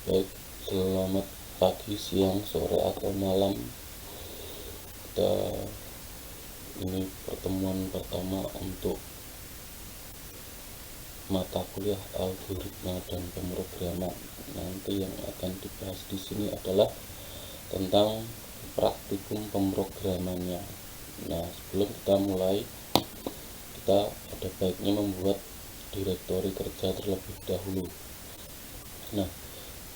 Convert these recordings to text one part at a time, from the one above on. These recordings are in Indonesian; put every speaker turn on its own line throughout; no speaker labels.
Baik, selamat pagi, siang, sore, atau malam. Ini pertemuan pertama untuk mata kuliah algoritma dan pemrograman. Nanti yang akan dibahas di sini adalah tentang praktikum pemrogramannya. Nah, sebelum kita mulai, kita ada baiknya membuat direktori kerja terlebih dahulu. Nah,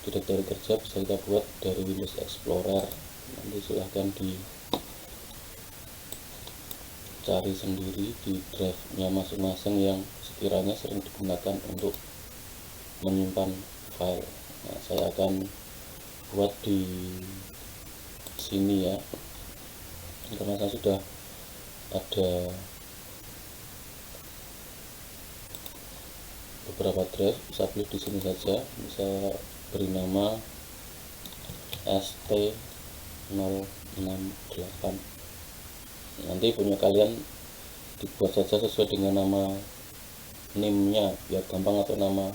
direktori kerja bisa kita buat dari Windows Explorer. Nanti silahkan dicari sendiri di drive-nya masing-masing yang sekiranya sering digunakan untuk menyimpan file. Nah, saya akan buat di sini ya, karena saya sudah ada beberapa drive. Bisa pilih di sini saja, bisa beri nama ST068. Nanti punya kalian dibuat saja sesuai dengan nama NIM-nya biar gampang, atau nama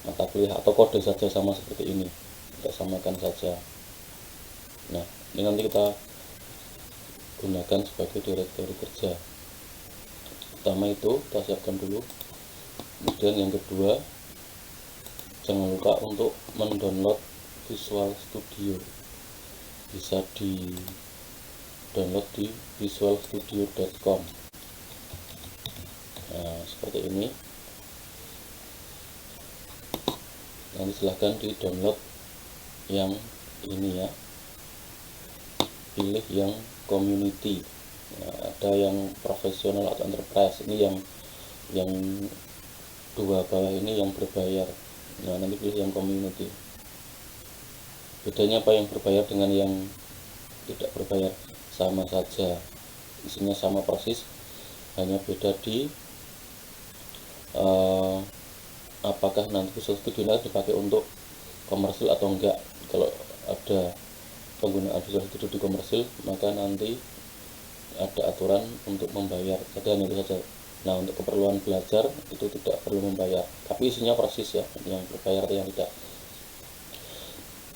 mata kuliah atau kode saja sama seperti ini, kita samakan saja. Nah, ini nanti kita gunakan sebagai direktori kerja. Pertama itu kita siapkan dulu. Kemudian yang kedua, jangan lupa untuk mendownload Visual Studio. Bisa di download di visualstudio.com. Nah, seperti ini. Nanti silahkan di download yang ini ya, pilih yang community. Nah, ada yang profesional atau enterprise. Ini yang dua bawah ini yang berbayar. Nah, nanti pilih yang community. Bedanya apa yang berbayar dengan yang tidak berbayar? Sama saja, isinya sama persis, hanya beda di apakah nanti Visual Studio dipakai untuk komersil atau enggak. Kalau ada penggunaan Visual Studio di komersil, maka nanti ada aturan untuk membayar. Jadi hanya itu saja. Nah, untuk keperluan belajar itu tidak perlu membayar, tapi isinya persis ya, yang berbayar atau yang tidak.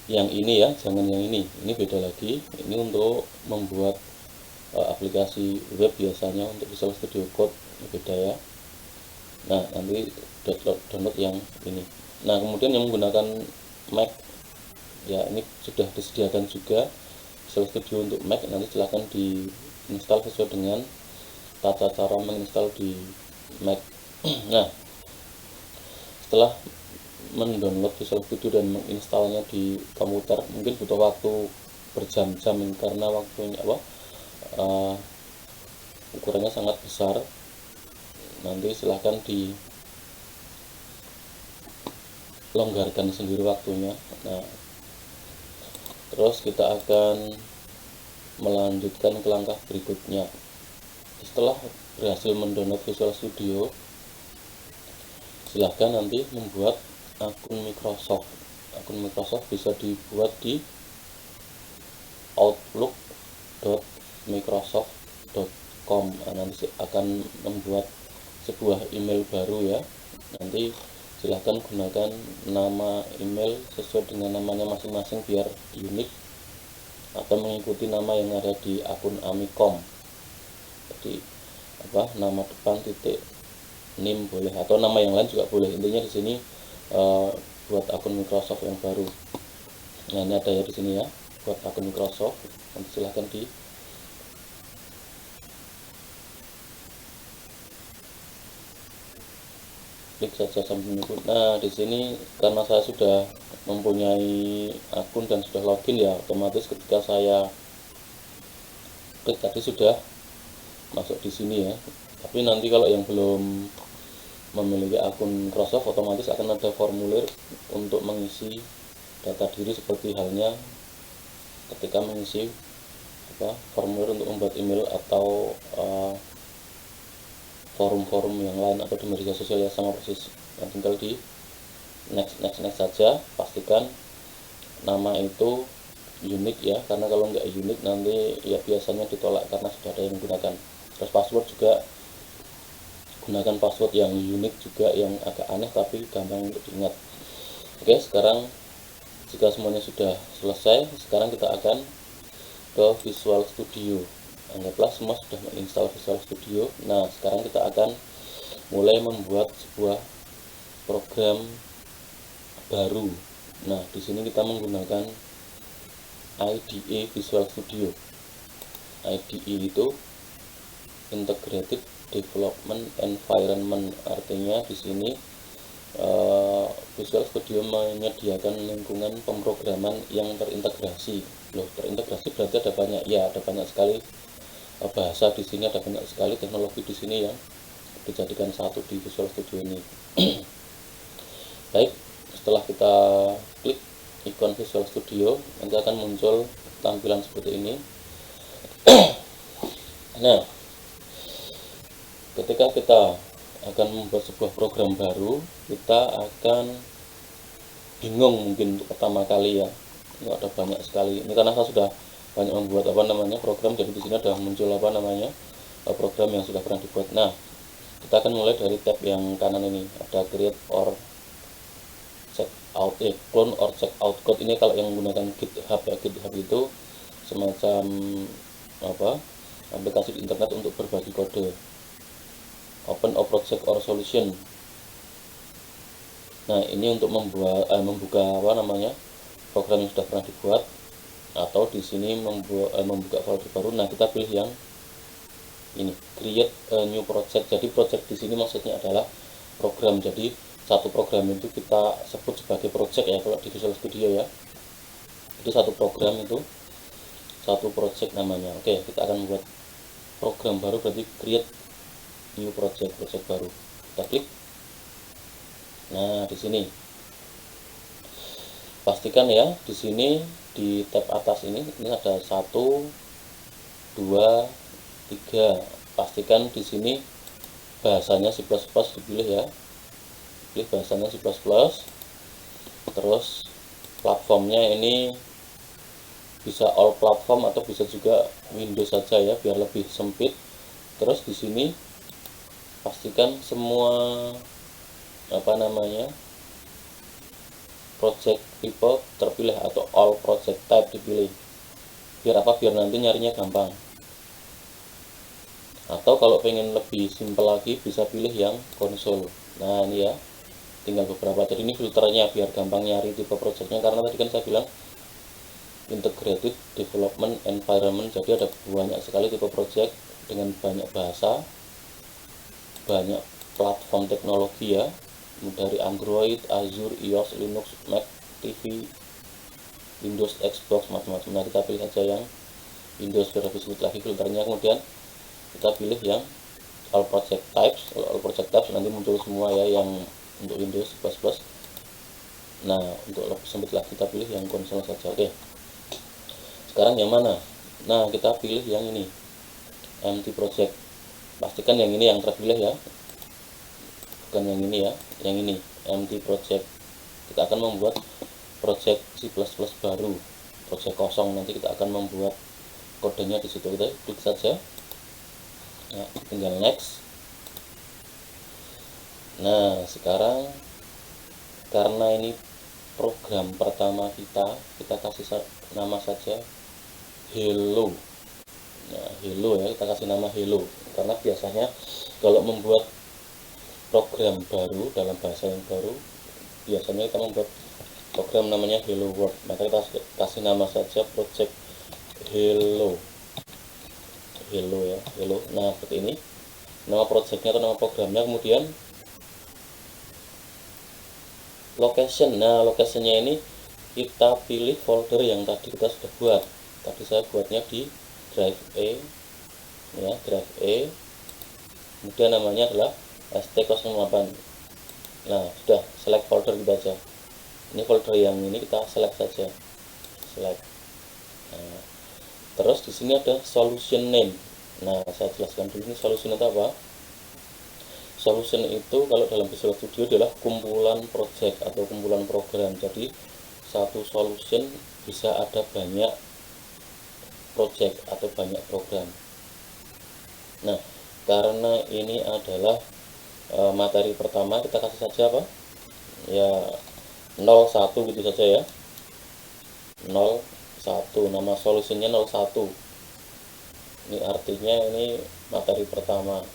Yang ini ya, jangan yang ini beda lagi. Ini untuk membuat aplikasi web, biasanya untuk Visual Studio Code beda ya. Nah, nanti download yang ini. Nah, kemudian yang menggunakan Mac ya, ini sudah disediakan juga Visual Studio untuk Mac. Nanti silahkan diinstal sesuai dengan tata cara menginstal di Mac. Nah, setelah mendownload Visual Studio dan menginstalnya di komputer, mungkin butuh waktu berjam-jam karena waktunya ukurannya sangat besar. Nanti silahkan dilonggarkan sendiri waktunya. Nah, terus kita akan melanjutkan ke langkah berikutnya. Setelah berhasil mendownload Visual Studio, silahkan nanti membuat akun Microsoft. Akun Microsoft bisa dibuat di outlook.microsoft.com. Nanti akan membuat sebuah email baru ya. Nanti silahkan gunakan nama email sesuai dengan namanya masing-masing biar unik, atau mengikuti nama yang ada di akun Amikom. Jadi nama depan titik NIM boleh, atau nama yang lain juga boleh. Intinya di sini buat akun Microsoft yang baru. Nah, ini ada ya di sini ya, buat akun Microsoft. Nanti silahkan di klik saja sambil menunggu. Nah, di sini karena saya sudah mempunyai akun dan sudah login ya, otomatis ketika saya klik tadi sudah masuk di sini ya. Tapi nanti kalau yang belum memiliki akun Microsoft, otomatis akan ada formulir untuk mengisi data diri, seperti halnya ketika mengisi formulir untuk membuat email atau forum-forum yang lain atau di media sosial ya, sama persis. Nah, tinggal di next saja. Pastikan nama itu unik ya, karena kalau nggak unik nanti ya biasanya ditolak karena sudah ada yang menggunakan. Terus password juga, gunakan password yang unik juga, yang agak aneh tapi gampang untuk diingat. Oke, sekarang Jika semuanya sudah selesai, sekarang kita akan ke Visual Studio. Anggaplah semua sudah menginstal Visual Studio. Nah, sekarang kita akan mulai membuat sebuah program baru. Nah, di sini kita menggunakan IDE Visual Studio. IDE itu Integrated Development Environment, artinya di sini Visual Studio menyediakan lingkungan pemrograman yang terintegrasi. Loh, terintegrasi berarti ada banyak, ya ada banyak sekali bahasa di sini, ada banyak sekali teknologi di sini yang dijadikan satu di Visual Studio ini. Baik, setelah kita klik ikon Visual Studio, nanti akan muncul tampilan seperti ini. Nah, ketika kita akan membuat sebuah program baru, kita akan bingung mungkin untuk pertama kali ya. Ini ada banyak sekali. Ini karena saya sudah banyak membuat program, jadi di sini ada muncul program yang sudah pernah dibuat. Nah, kita akan mulai dari tab yang kanan ini, ada create or check out, clone or check out code. Ini kalau yang menggunakan GitHub ya, GitHub itu semacam aplikasi di internet untuk berbagi kode. Open a project or solution. Nah, ini untuk membuka program yang sudah pernah dibuat, atau di sini membuka folder baru. Nah, kita pilih yang ini, create a new project. Jadi project di sini maksudnya adalah program. Jadi satu program itu kita sebut sebagai project ya kalau di Visual Studio ya. Itu satu program itu satu project namanya. Oke, kita akan membuat program baru, berarti create new project baru. Kita klik. Nah, di sini pastikan ya, di sini di tab atas ini ada 1, 2, 3. Pastikan di sini bahasanya C++ dipilih ya. Pilih bahasanya C++. Terus platformnya ini bisa all platform atau bisa juga Windows saja ya, biar lebih sempit. Terus di sini pastikan semua project type terpilih atau all project type dipilih. Biar nanti nyarinya gampang. Atau kalau pengen lebih simpel lagi bisa pilih yang konsol. Nah, ini ya, tinggal beberapa. Jadi ini filternya biar gampang nyari tipe projectnya, karena tadi kan saya bilang Integrated Development Environment, jadi ada banyak sekali tipe project dengan banyak bahasa, banyak platform teknologi ya, dari Android, Azure, iOS, Linux, Mac, TV, Windows, Xbox, macam-macam. Nah, kita pilih saja yang Windows biar lebih sulit lagi filternya. Kemudian kita pilih yang all project types. Kalau all project types nanti muncul semua ya, yang untuk Windows, C++. Nah, untuk lebih sempit lagi kita pilih yang konsol saja. Oke, sekarang yang mana? Nah, kita pilih yang ini, empty project. Pastikan yang ini yang terpilih ya, bukan yang ini ya, yang ini empty project. Kita akan membuat project C++ baru, project kosong. Nanti kita akan membuat kodenya di situ. Kita klik saja. Nah, tinggal next. Nah, sekarang karena ini program pertama kita kasih nama saja hello. Nah, hello ya, kita kasih nama hello, karena biasanya kalau membuat program baru dalam bahasa yang baru, biasanya kita membuat program namanya hello world. Maka kita kasih nama saja project hello ya, hello. Nah, seperti ini nama projectnya atau nama programnya. Kemudian location. Nah, locationnya ini kita pilih folder yang tadi kita sudah buat. Tadi saya buatnya di drive E ya, drive E. Kemudian namanya adalah st08. Nah, sudah, select folder kita aja. Ini folder yang ini kita select saja, select. Nah, terus di sini ada solution name. Nah, saya jelaskan dulu ini solution itu apa. Solution itu kalau dalam Visual Studio adalah kumpulan project atau kumpulan program. Jadi satu solution bisa ada banyak project atau banyak program. Nah, karena ini adalah materi pertama, kita kasih saja apa ya, 01 gitu saja ya. 01, nama solusinya 01. Ini artinya ini materi pertama.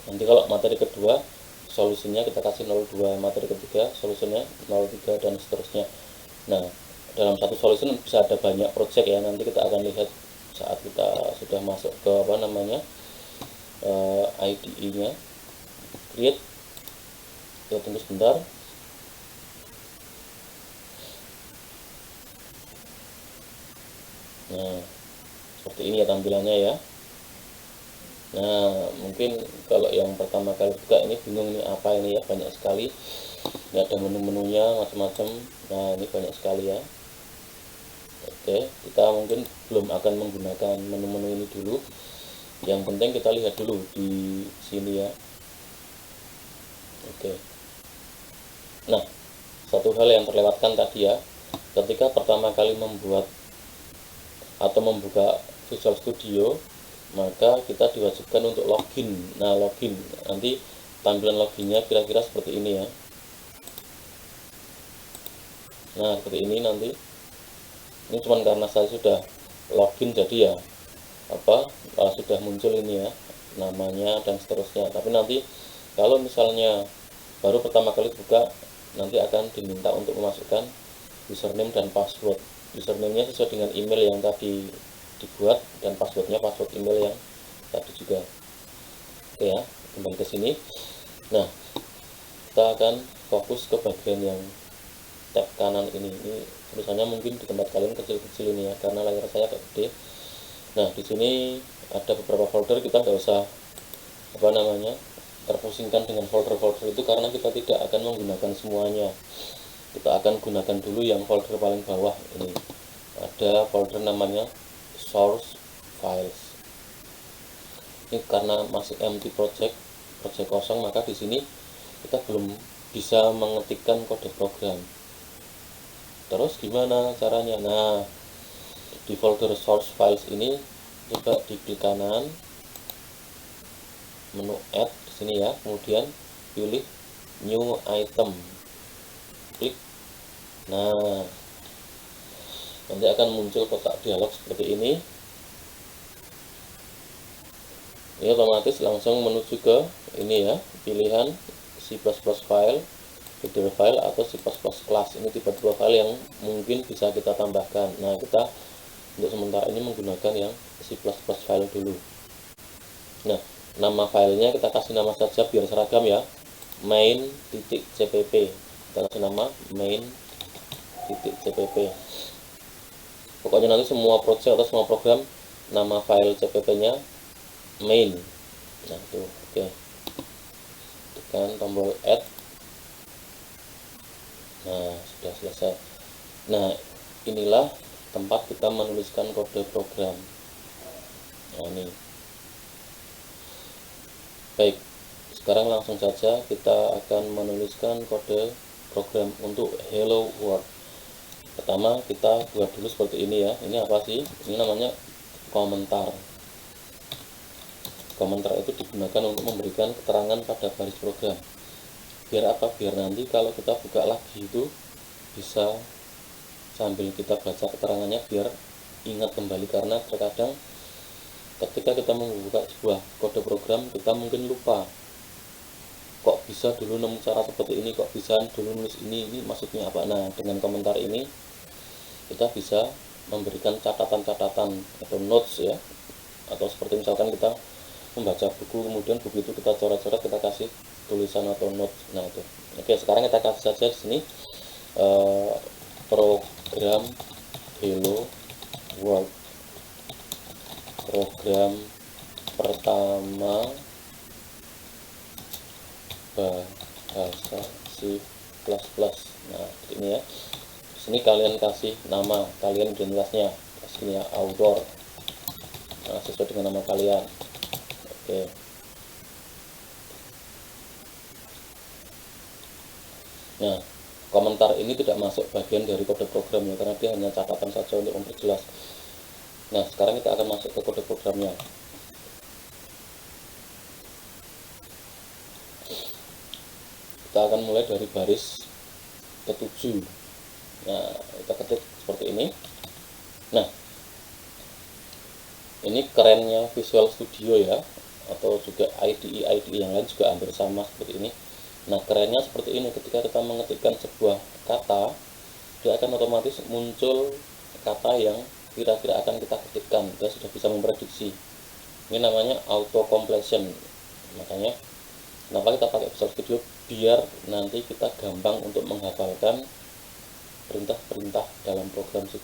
Nanti kalau materi kedua solusinya kita kasih 02, materi ketiga solusinya 03, dan seterusnya. Nah, dalam satu solution bisa ada banyak project ya, nanti kita akan lihat saat kita sudah masuk ke IDE nya create. Kita tunggu sebentar. Nah, seperti ini ya tampilannya ya. Nah, mungkin kalau yang pertama kali buka ini bingung ini apa ini ya, banyak sekali. Ini ada menu-menunya macam-macam. Nah, ini banyak sekali ya. Oke, kita mungkin belum akan menggunakan menu-menu ini dulu. Yang penting kita lihat dulu di sini ya. Oke. Nah, satu hal yang terlewatkan tadi ya, ketika pertama kali membuat atau membuka Visual Studio, maka kita diwajibkan untuk login. Nah, login nanti tampilan loginnya kira-kira seperti ini ya. Nah, seperti ini nanti. Ini cuman karena saya sudah login jadi ya sudah muncul ini ya namanya dan seterusnya. Tapi nanti kalau misalnya baru pertama kali buka, nanti akan diminta untuk memasukkan username dan password. Username-nya sesuai dengan email yang tadi dibuat, dan passwordnya password email yang tadi juga. Oke ya, kembali ke sini. Nah, kita akan fokus ke bagian yang tab kanan ini tulisannya mungkin di tempat kalian kecil-kecil ini ya, karena layar saya agak gede. Nah, di sini ada beberapa folder, kita nggak usah terpusingkan dengan folder-folder itu, karena kita tidak akan menggunakan semuanya. Kita akan gunakan dulu yang folder paling bawah ini. Ada folder namanya source files. Ini karena masih empty project kosong, maka di sini kita belum bisa mengetikkan kode program. Terus gimana caranya? Nah, di folder source files ini coba di klik kanan, menu add di sini ya, kemudian pilih new item, klik. Nah, nanti akan muncul kotak dialog seperti ini. Ini otomatis langsung menuju ke ini ya, pilihan C++ file, header file, atau C++ class. Ini tipe-tipe file yang mungkin bisa kita tambahkan. Nah, kita untuk sementara ini menggunakan yang C++ file dulu. Nah, nama filenya kita kasih nama saja biar seragam ya, main.cpp. Kita kasih nama main.cpp. Pokoknya nanti semua project atau semua program nama file cpp nya main. Nah, itu oke. Tekan tombol add. Nah, sudah selesai. Nah, inilah tempat kita menuliskan kode program. Nah, ini. Baik, sekarang langsung saja kita akan menuliskan kode program untuk hello world. Pertama kita buat dulu seperti ini ya. Ini apa sih? Ini namanya komentar. Komentar itu digunakan untuk memberikan keterangan pada baris program. Biar apa? Biar nanti kalau kita buka lagi itu bisa sambil kita baca keterangannya, biar ingat kembali. Karena terkadang ketika kita membuka sebuah kode program, kita mungkin lupa, kok bisa dulu nemu cara seperti ini, kok bisa dulu nulis ini maksudnya apa. Nah, dengan komentar ini kita bisa memberikan catatan-catatan atau notes ya, atau seperti misalkan kita membaca buku, kemudian buku itu kita coret-coret, kita kasih tulisan atau notes. Nah, itu oke. Sekarang kita kasih saja di sini program hello world, program pertama bahasa C++. Nah, ini ya. Di sini kalian kasih nama kalian, identitasnya pastinya author. Nah, sesuai dengan nama kalian. Oke. Nah, komentar ini tidak masuk bagian dari kode program ya, karena dia hanya catatan saja untuk memperjelas. Nah, sekarang kita akan masuk ke kode programnya. Kita akan mulai dari baris ke-7. Nah, kita ketik ini. Nah, ini kerennya Visual Studio ya, atau juga IDE yang lain juga hampir sama seperti ini. Nah, kerennya seperti ini, ketika kita mengetikkan sebuah kata, dia akan otomatis muncul kata yang kira-kira akan kita ketikkan. Dia sudah bisa memprediksi. Ini namanya auto completion. Makanya kenapa kita pakai Visual Studio, biar nanti kita gampang untuk menghafalkan perintah-perintah dalam program C++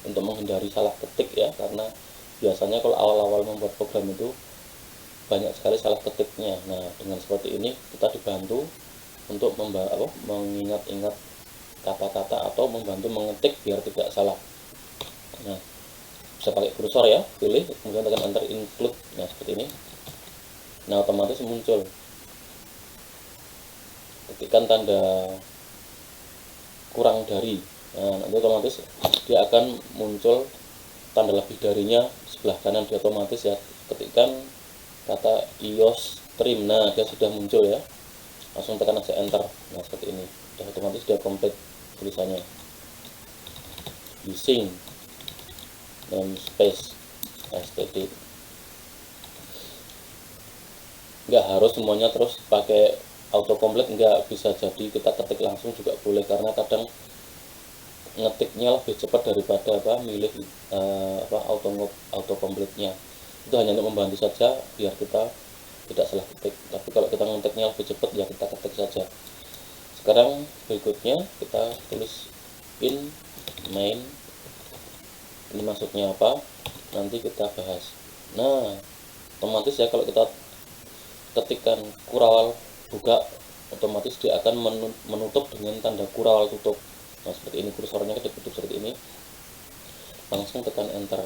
untuk menghindari salah ketik ya, karena biasanya kalau awal-awal membuat program itu banyak sekali salah ketiknya. Nah, dengan seperti ini kita dibantu untuk mengingat-ingat kata-kata atau membantu mengetik biar tidak salah. Nah, bisa pakai kursor ya, pilih kemudian tekan enter, include. Nah, seperti ini. Nah, otomatis muncul. Ketikkan tanda kurang dari. Nah, nanti otomatis dia akan muncul tanda lebih darinya sebelah kanan, dia otomatis ya. Ketikkan kata iOS stream, nah dia sudah muncul ya, langsung tekan aja enter. Nah, seperti ini, sudah otomatis dia komplit tulisannya. Using namespace std. Nggak harus semuanya terus pakai autocomplete, nggak, bisa jadi kita ketik langsung juga boleh, karena kadang ngetiknya lebih cepat daripada milih autocomplete-nya. Itu hanya untuk membantu saja biar kita tidak salah ketik. Tapi kalau kita ngetiknya lebih cepat ya kita ketik saja. Sekarang berikutnya kita tulis in main. Ini maksudnya apa? Nanti kita bahas. Nah, otomatis ya kalau kita ketikkan kurawal buka, otomatis dia akan menutup dengan tanda kurawal tutup. Nah, seperti ini, kursornya kedip-kedip seperti ini, langsung tekan enter.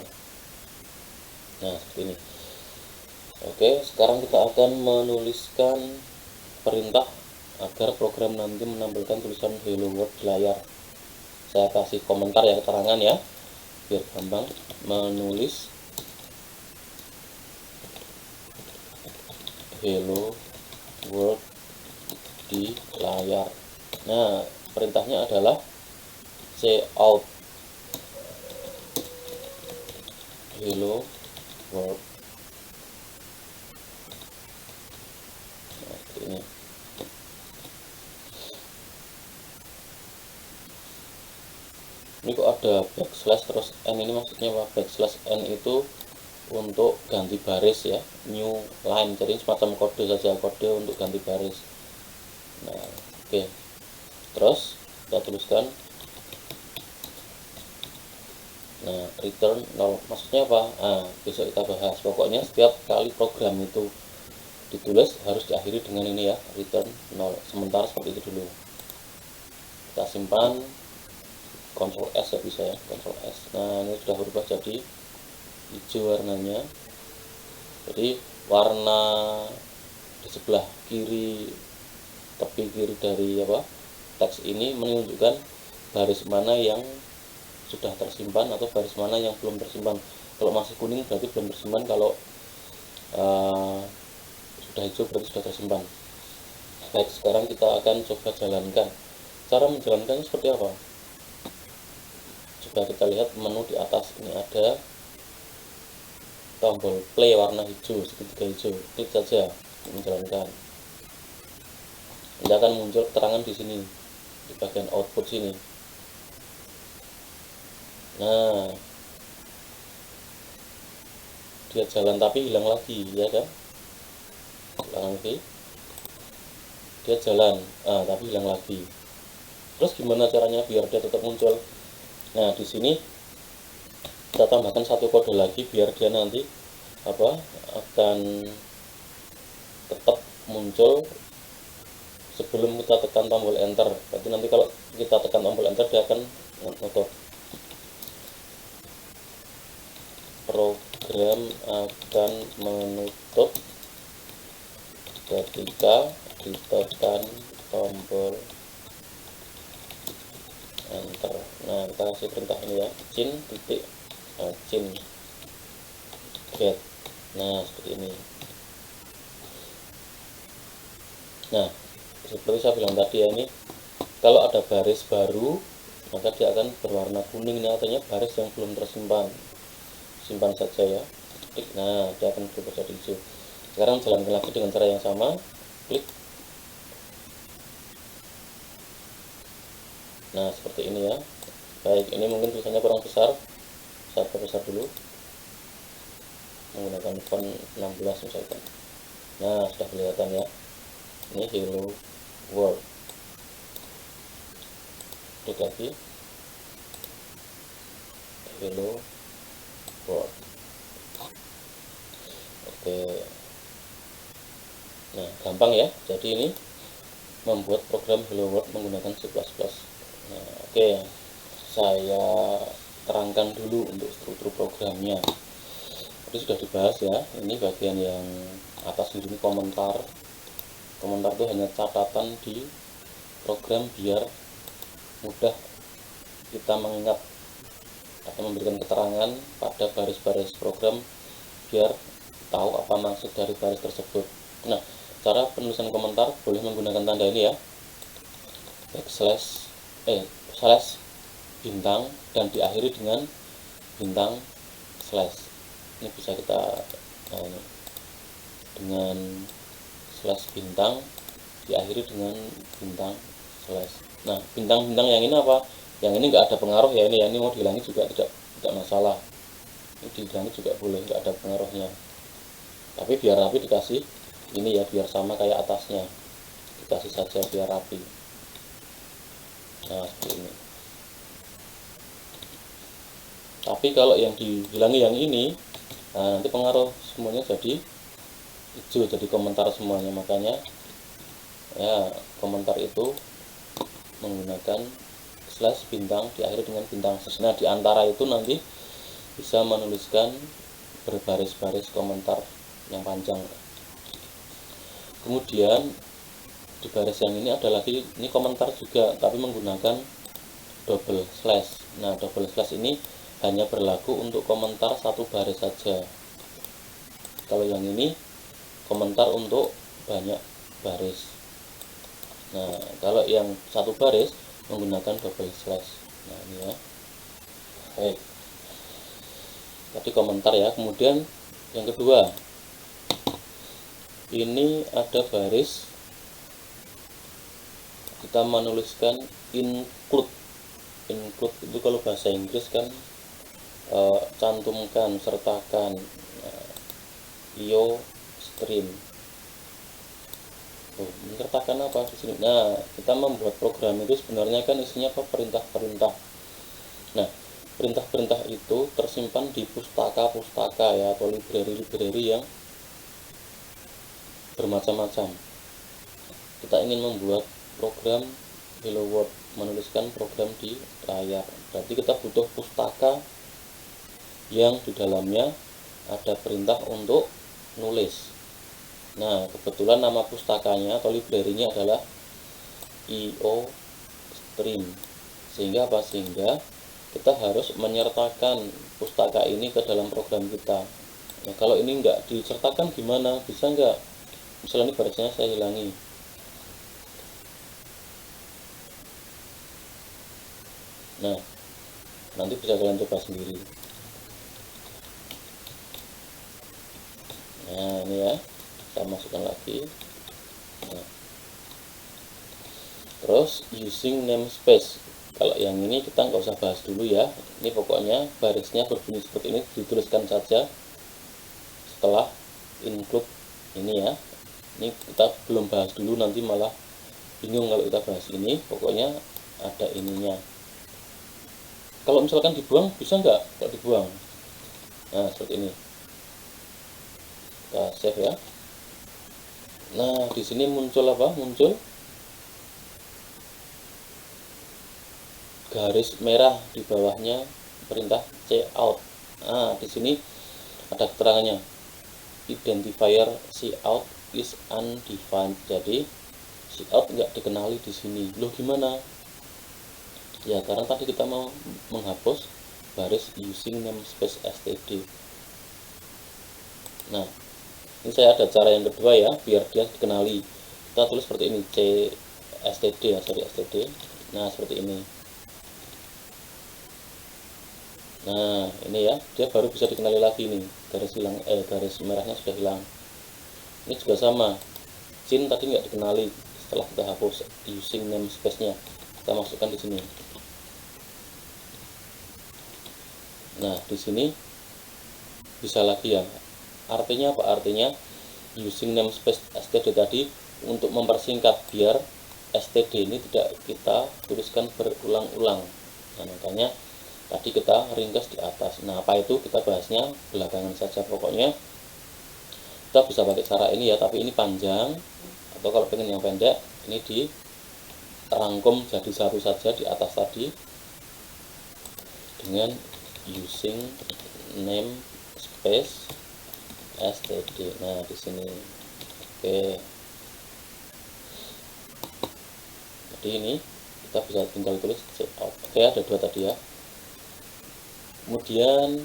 Nah, seperti ini. Oke, sekarang kita akan menuliskan perintah agar program nanti menampilkan tulisan hello world di layar. Saya kasih komentar ya, keterangan ya, biar gampang menulis hello world di layar. Nah, perintahnya adalah cout hello world. Nah, seperti ini. Ini kok ada backslash terus n, ini maksudnya apa? Backslash n itu untuk ganti baris ya, new line, jadi semacam kode saja, kode untuk ganti baris. Nah, oke. Terus kita tuliskan, nah, return 0 maksudnya apa? Nah, besok kita bahas. Pokoknya setiap kali program itu ditulis harus diakhiri dengan ini ya, return 0. Sementara seperti itu dulu. Kita simpan, Ctrl S ya, bisa ya, Ctrl S. Nah, ini sudah berubah jadi hijau warnanya. Jadi warna di sebelah kiri, tepi kiri dari teks ini menunjukkan baris mana yang sudah tersimpan atau baris mana yang belum tersimpan. Kalau masih kuning berarti belum tersimpan, kalau sudah hijau berarti sudah tersimpan. Baik, sekarang kita akan coba jalankan. Cara menjalankannya seperti apa? Coba kita lihat menu di atas, ini ada tombol play warna hijau, segitiga hijau, klik saja menjalankan. Ini akan muncul keterangan di sini di bagian output sini. Nah, dia jalan tapi hilang lagi ya kan, hilang lagi, dia jalan tapi hilang lagi. Terus gimana caranya biar dia tetap muncul? Nah, di sini kita tambahkan satu kode lagi biar dia nanti akan tetap muncul sebelum kita tekan tombol enter. Berarti nanti kalau kita tekan tombol enter dia akan menutup. Program akan menutup ketika ditekan tombol enter. Nah, kita kasih perintah ini ya, cin get. Nah, seperti ini. Nah, seperti saya bilang tadi ya, ini kalau ada baris baru maka dia akan berwarna kuning. Ini artinya baris yang belum tersimpan. Simpan saja ya, klik. Nah, dia akan berubah jadi hijau. Sekarang jalankan lagi dengan cara yang sama, klik. Nah, seperti ini ya. Baik, ini mungkin tulisannya kurang besar, saya perbesar dulu menggunakan font 16 misalkan. Nah, sudah kelihatan ya, ini Hello World. Klik lagi, Hello World. Oke, nah gampang ya. Jadi ini membuat program Hello World menggunakan C++. Nah, oke, saya terangkan dulu untuk struktur programnya. Tadi sudah dibahas ya. Ini bagian yang atas ini komentar. Komentar itu hanya catatan di program biar mudah kita mengingat atau memberikan keterangan pada baris-baris program biar tahu apa maksud dari baris tersebut. Nah, cara penulisan komentar boleh menggunakan tanda ini ya, slash bintang dan diakhiri dengan bintang slash. Ini bisa kita dengan slash bintang diakhiri dengan bintang slash. Nah, bintang-bintang yang ini apa? Yang ini nggak ada pengaruh ya, ini mau dihilangi juga tidak masalah. Ini dihilangi juga boleh, nggak ada pengaruhnya. Tapi biar rapi dikasih ini ya, biar sama kayak atasnya, dikasih saja biar rapi. Nah, seperti ini. Tapi kalau yang dihilangi yang ini, nah nanti pengaruh semuanya jadi hijau, jadi komentar semuanya. Makanya ya, komentar itu menggunakan slash bintang diakhiri dengan bintang slash. Nah, di antara itu nanti bisa menuliskan berbaris-baris komentar yang panjang. Kemudian di baris yang ini ada lagi, ini komentar juga tapi menggunakan double slash. Nah, double slash ini hanya berlaku untuk komentar satu baris saja. Kalau yang ini komentar untuk banyak baris. Nah, kalau yang satu baris menggunakan double slash. Nah, ini ya. Baik. Tadi komentar ya. Kemudian yang kedua, ini ada baris kita menuliskan include. Include itu kalau bahasa Inggris kan cantumkan, sertakan. IO stream. Menyertakan apa di sini? Nah, kita membuat program itu sebenarnya kan isinya apa? Perintah-perintah. Nah, perintah-perintah itu tersimpan di pustaka-pustaka ya, atau library-library yang bermacam-macam. Kita ingin membuat program Hello World, menuliskan program di layar. Berarti kita butuh pustaka yang di dalamnya ada perintah untuk nulis. Nah, kebetulan nama pustakanya atau library-nya adalah IO stream. Sehingga apa? Sehingga kita harus menyertakan pustaka ini ke dalam program kita. Nah, kalau ini enggak disertakan gimana? Bisa enggak? Misalnya ini barisnya saya hilangi. Nah, nanti bisa kalian coba sendiri. Nah, ini ya, saya masukkan lagi. Nah, terus using namespace. Kalau yang ini kita nggak usah bahas dulu ya. Ini pokoknya barisnya berbunyi seperti ini, dituliskan saja setelah include ini ya. Ini kita belum bahas dulu, nanti malah bingung kalau kita bahas ini. Pokoknya ada ininya. Kalau misalkan dibuang, bisa nggak kalau dibuang? Nah, seperti ini. Kita save ya. Nah, di sini muncul apa? Muncul garis merah di bawahnya perintah cout. Nah, di sini ada keterangannya. Identifier cout is undefined. Jadi cout nggak dikenali di sini. Loh, gimana? Ya, karena tadi kita mau menghapus baris using namespace std. Nah, ini saya ada cara yang kedua ya, biar dia dikenali. Kita tulis seperti ini, std ya, sorry std. Nah, seperti ini. Nah ini ya, dia baru bisa dikenali lagi nih, garis merahnya sudah hilang. Ini juga sama, Chin tadi nggak dikenali, setelah kita hapus using namespace nya kita masukkan di sini. Nah di sini bisa lagi ya, artinya apa? Artinya using namespace std tadi untuk mempersingkat biar std ini tidak kita tuliskan berulang-ulang. Nah makanya tadi kita ringkas di atas. Nah apa itu kita bahasnya belakangan saja. Pokoknya kita bisa pakai cara ini ya, tapi ini panjang, atau kalau pengen yang pendek ini dirangkum jadi satu saja di atas tadi dengan using namespace std. Nah di sini oke. Jadi ini kita bisa tinggal tulis checkout. Oke, ada dua tadi ya. Kemudian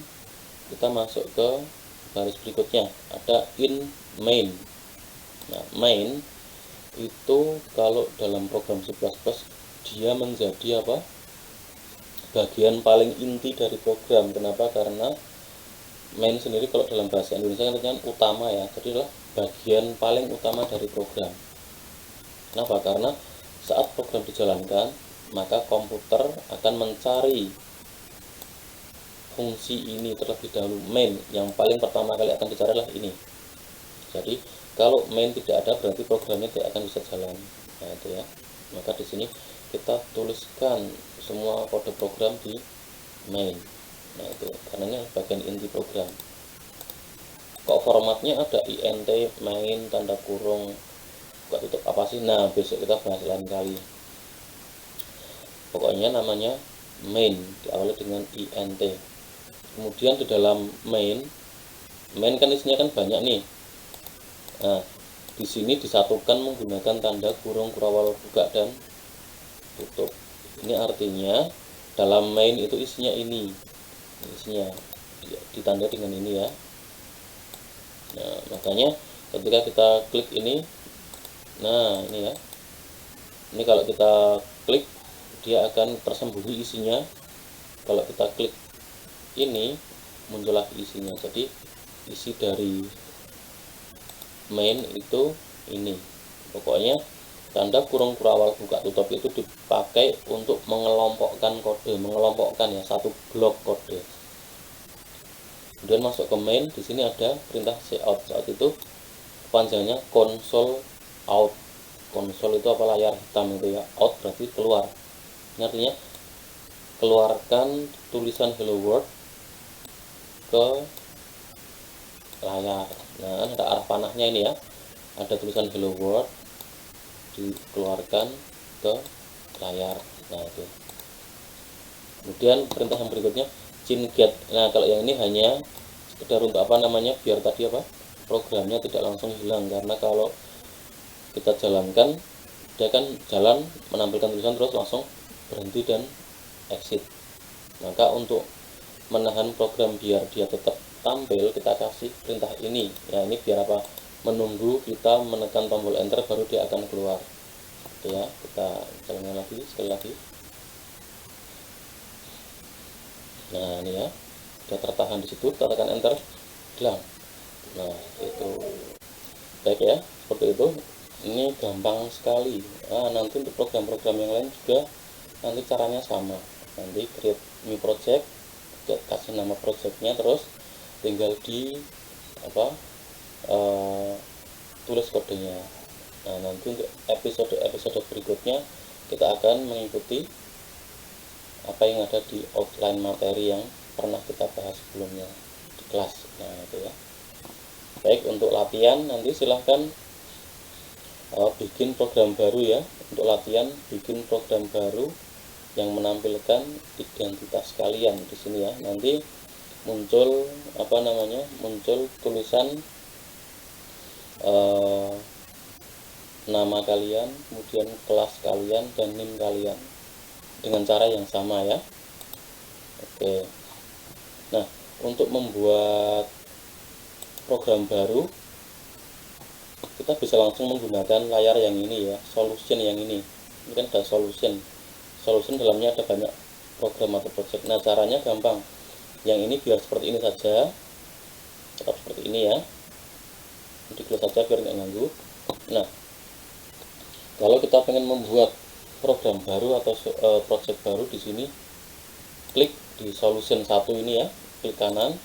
kita masuk ke baris berikutnya, ada in main. Nah main itu kalau dalam program C++ dia menjadi apa, bagian paling inti dari program. Kenapa? Karena main sendiri kalau dalam bahasa Indonesia kan utama ya, jadi adalah bagian paling utama dari program. Kenapa? Karena saat program dijalankan maka komputer akan mencari fungsi ini terlebih dahulu. Main yang paling pertama kali akan dicari adalah ini. Jadi kalau main tidak ada berarti programnya tidak akan bisa jalan. Nah itu ya, maka di sini kita tuliskan semua kode program di main. Nah itu karena bagian inti program. Kok formatnya ada int main tanda kurung buka tutup apa sih? Nah besok kita bahas lain kali. Pokoknya namanya main diawali dengan int. Kemudian di dalam main kan isinya kan banyak nih. Nah di sini disatukan menggunakan tanda kurung kurawal buka dan tutup. Ini artinya dalam main itu isinya ini, isinya ditanda dengan ini ya. Nah makanya ketika kita klik ini, nah ini ya, ini kalau kita klik dia akan tersembunyi isinya. Kalau kita klik ini muncullah isinya. Jadi isi dari main itu ini. Pokoknya tanda kurung kurawal buka tutup itu dipakai untuk mengelompokkan kode, mengelompokkan ya satu blok kode. Kemudian masuk ke main, di sini ada perintah cout. Cout itu panjangnya console out. Konsol itu apa, layar hitam itu ya. Out berarti keluar. Ini artinya keluarkan tulisan hello world ke layar. Nah ada arah panahnya ini ya, ada tulisan hello world dikeluarkan ke layar. Nah itu. Kemudian perintah yang berikutnya chin get. Nah kalau yang ini hanya sekedar untuk apa namanya, biar tadi apa, programnya tidak langsung hilang. Karena kalau kita jalankan dia kan jalan menampilkan tulisan terus langsung berhenti dan exit. Maka untuk menahan program biar dia tetap tampil kita kasih perintah ini ya. Ini biar apa, menunggu kita menekan tombol enter baru dia akan keluar. Oke ya, kita jalankan lagi sekali lagi. Nah ini ya, dia tertahan di situ, kita tekan enter, hilang. Nah itu baik ya, seperti itu. Ini gampang sekali. Nah nanti untuk program-program yang lain juga nanti caranya sama. Nanti create new project, kasih nama projectnya, terus tinggal di apa, tulis kodenya. Nah nanti untuk episode berikutnya kita akan mengikuti apa yang ada di outline materi yang pernah kita bahas sebelumnya di kelas. Nah itu ya. Baik, untuk latihan nanti silahkan bikin program baru ya. Untuk latihan bikin program baru yang menampilkan identitas kalian di sini ya. Nanti muncul apa namanya, muncul tulisan nama kalian, kemudian kelas kalian dan NIM kalian dengan cara yang sama ya. Oke. Nah untuk membuat program baru kita bisa langsung menggunakan layar yang ini ya, solution yang ini kan ada solution dalamnya ada banyak program atau project. Nah caranya gampang, Yang ini biar seperti ini saja, tetap seperti ini ya, di close saja biar nggak ganggu. Nah, kalau kita pengen membuat program baru atau project baru, di sini klik di solution 1 ini ya, klik kanan,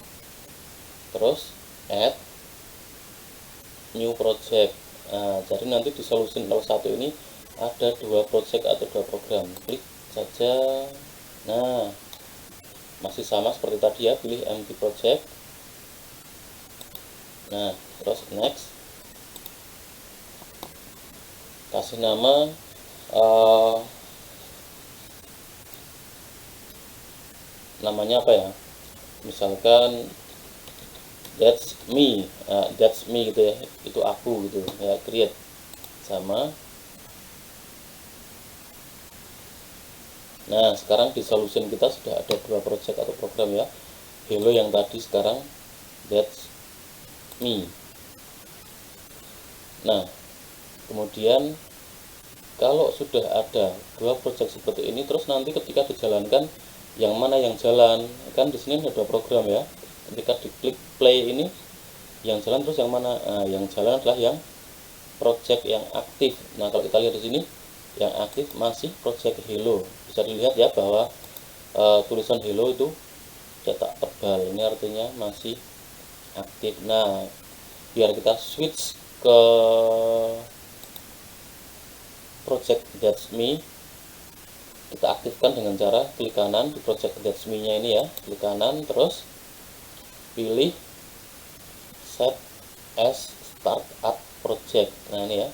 terus add new project. Nah, jadi nanti di solution 01 ini ada 2 project atau 2 program, klik saja. Nah, masih sama seperti tadi ya, pilih empty project. Nah, terus next, kasih nama namanya apa ya, misalkan that's me gitu ya, itu aku gitu ya, create sama. Nah, sekarang di solution kita sudah ada 2 project atau program ya, hello yang tadi, sekarang that's me. Nah, kemudian kalau sudah ada 2 project seperti ini, terus nanti ketika dijalankan yang mana yang jalan, kan di sini ada 2 program ya, ketika diklik play ini yang jalan terus yang mana? Nah, yang jalan adalah yang project yang aktif. Nah, kalau kita lihat di sini yang aktif masih project hello, bisa dilihat ya bahwa tulisan hello itu cetak tebal, ini artinya masih aktif. Nah, biar kita switch ke project that's me, kita aktifkan dengan cara klik kanan di project that's me nya ini ya, klik kanan, terus pilih set as startup project. Nah, ini ya,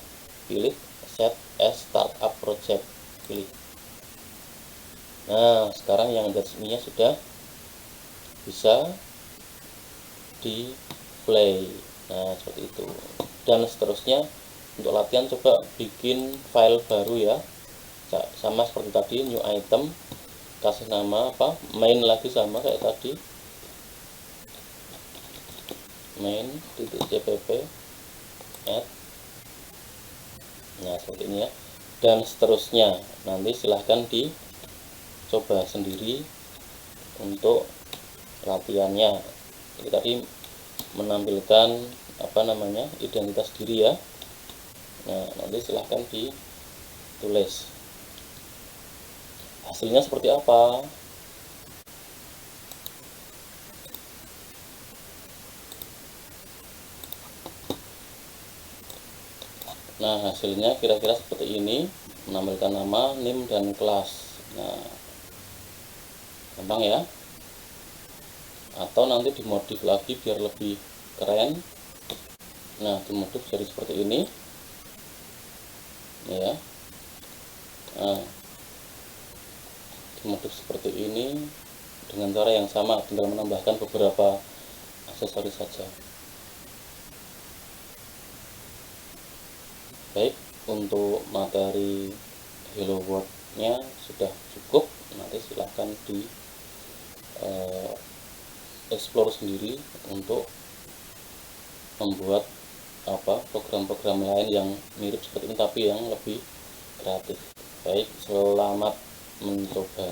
pilih set as startup project, pilih. Nah, sekarang yang that's me nya sudah bisa di play. Nah, seperti itu. Dan seterusnya, untuk latihan coba bikin file baru ya, sama seperti tadi, new item, kasih nama apa, main lagi sama kayak tadi, main.cpp add. Nah, seperti ini ya, dan seterusnya. Nanti silahkan dicoba sendiri untuk latihannya. Jadi tadi menampilkan apa namanya, identitas diri ya. Nah, nanti silahkan ditulis hasilnya seperti apa. Nah, hasilnya kira-kira seperti ini, menampilkan nama, name, dan kelas. Nah, gampang ya. Atau nanti dimodif lagi biar lebih keren. Nah, dimodif jadi seperti ini ya. Nah, dimodif seperti ini dengan cara yang sama, tinggal menambahkan beberapa aksesoris saja. Baik, untuk materi Hello World nya sudah cukup. Nanti silahkan di explore sendiri untuk membuat program-program lain yang mirip seperti ini tapi yang lebih kreatif. Baik, selamat mencoba.